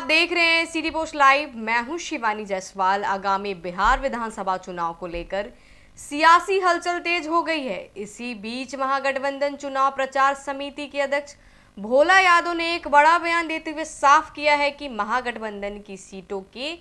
आप देख रहे हैं सिटी पोस्ट लाइव। मैं हूं शिवानी जायसवाल। आगामी बिहार विधानसभा चुनाव को लेकर सियासी हलचल तेज हो गई है। इसी बीच महागठबंधन चुनाव प्रचार समिति के अध्यक्ष भोला यादव ने एक बड़ा बयान देते हुए साफ किया है कि महागठबंधन की सीटों के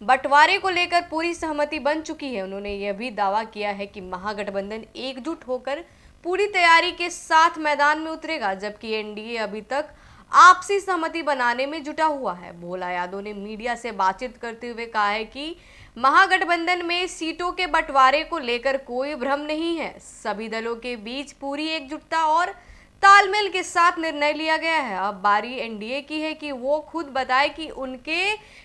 बंटवारे को लेकर पूरी सहमति बन चुकी है। उन्होंने यह भी दावा किया है कि महागठबंधन एकजुट होकर पूरी तैयारी के साथ मैदान में उतरेगा, जबकि एनडीए अभी तक आपसी सहमति बनाने में जुटा हुआ है। भोला यादव ने मीडिया से बातचीत करते हुए कहा है कि महागठबंधन में सीटों के बंटवारे को लेकर कोई भ्रम नहीं है। सभी दलों के बीच पूरी एकजुटता और तालमेल के साथ निर्णय लिया गया है। अब बारी एनडीए की है कि वो खुद बताए कि उनके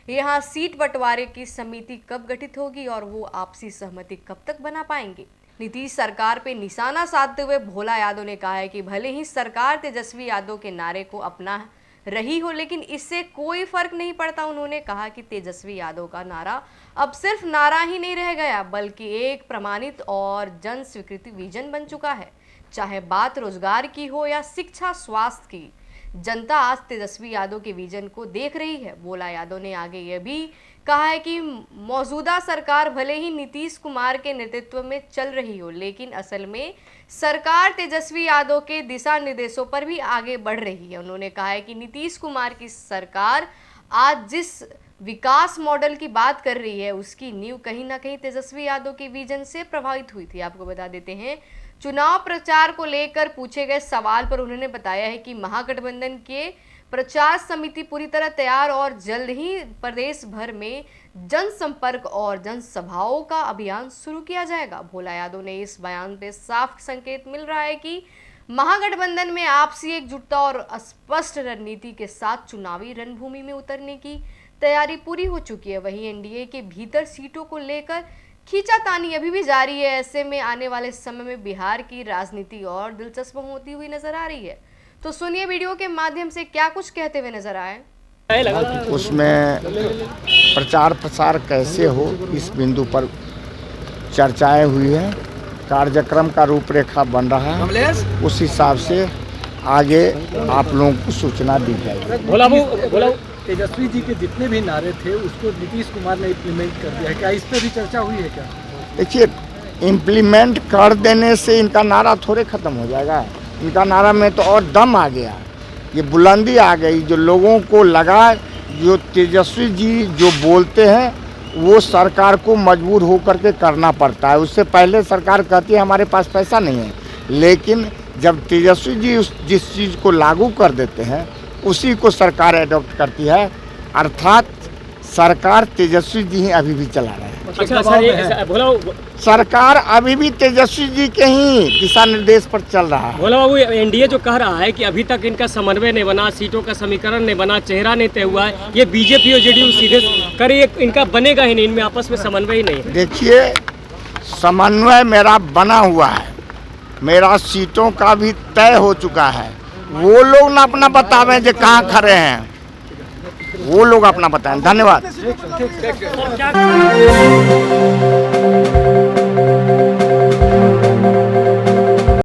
यहाँ सीट बंटवारे की समिति कब गठित होगी और वो आपसी सहमति कब तक बना पाएंगे। नीतीश सरकार पे निशाना साधते हुए भोला यादव ने कहा है कि भले ही सरकार तेजस्वी यादव के नारे को अपना रही हो, लेकिन इससे कोई फर्क नहीं पड़ता। उन्होंने कहा कि तेजस्वी यादव का नारा अब सिर्फ नारा ही नहीं रह गया, बल्कि एक प्रमाणित और जन स्वीकृति विजन बन चुका है। चाहे बात रोजगार की हो या शिक्षा स्वास्थ्य की, जनता आज तेजस्वी यादव के विजन को देख रही है। भोला यादव ने आगे यह भी कहा है कि मौजूदा सरकार भले ही नीतीश कुमार के नेतृत्व में चल रही हो, लेकिन असल में सरकार तेजस्वी यादव के दिशा निर्देशों पर भी आगे बढ़ रही है। उन्होंने कहा है कि नीतीश कुमार की सरकार आज जिस विकास मॉडल की बात कर रही है, उसकी नींव कहीं ना कहीं तेजस्वी यादव के विजन से प्रभावित हुई थी। आपको बता देते हैं, चुनाव प्रचार को लेकर पूछे गए सवाल पर उन्होंने बताया है कि महागठबंधन के प्रचार समिति पूरी तरह तैयार और जल्द ही प्रदेश भर में जनसंपर्क और जनसभाओं का अभियान शुरू किया जाएगा। भोला यादव ने इस बयान पे साफ संकेत मिल रहा है कि महागठबंधन में आपसी एकजुटता और स्पष्ट रणनीति के साथ चुनावी रणभूमि में उतरने की तैयारी पूरी हो चुकी है। वहीं एनडीए के भीतर सीटों को लेकर खींचातानी अभी भी जारी है। ऐसे में आने वाले समय में बिहार की राजनीति और दिलचस्प होती हुई नजर आ रही है। तो सुनिए वीडियो के माध्यम से क्या कुछ कहते हुए नजर आए। उसमें प्रचार प्रसार कैसे हो, इस बिंदु पर चर्चाएं हुई हैं। कार्यक्रम का रूपरेखा बन रहा है, उस हिसाब से आगे आप लोगों को सूचना दी जाएगी। बोला तेजस्वी जी के जितने भी नारे थे उसको नीतीश कुमार ने इम्प्लीमेंट कर दिया है, क्या इस पर भी चर्चा हुई है? क्या देखिए, इम्प्लीमेंट कर देने से इनका नारा थोड़े खत्म हो जाएगा। इनका नारा में तो और दम आ गया, ये बुलंदी आ गई। जो लोगों को लगा जो तेजस्वी जी जो बोलते हैं वो सरकार को मजबूर होकर के करना पड़ता है। उससे पहले सरकार कहती है हमारे पास पैसा नहीं है, लेकिन जब तेजस्वी जी जिस चीज़ को लागू कर देते हैं उसी को सरकार एडॉप्ट करती है। अर्थात सरकार तेजस्वी जी ही अभी भी चला रहे हैं। सरकार अभी भी तेजस्वी जी के ही दिशा निर्देश पर चल रहा है। भोला बाबू, एनडीए जो कह रहा है कि अभी तक इनका समन्वय नहीं बना, सीटों का समीकरण नहीं बना, चेहरा नहीं तय हुआ है, ये बीजेपी और जेडीयू सीधे करे इनका बनेगा ही नहीं, इनमें आपस में समन्वय ही नहीं है। देखिए, समन्वय मेरा बना हुआ है, मेरा सीटों का भी तय हो चुका है। वो लोग ना अपना बतावें जो कहाँ खड़े हैं, वो लोग अपना बताएं। धन्यवाद।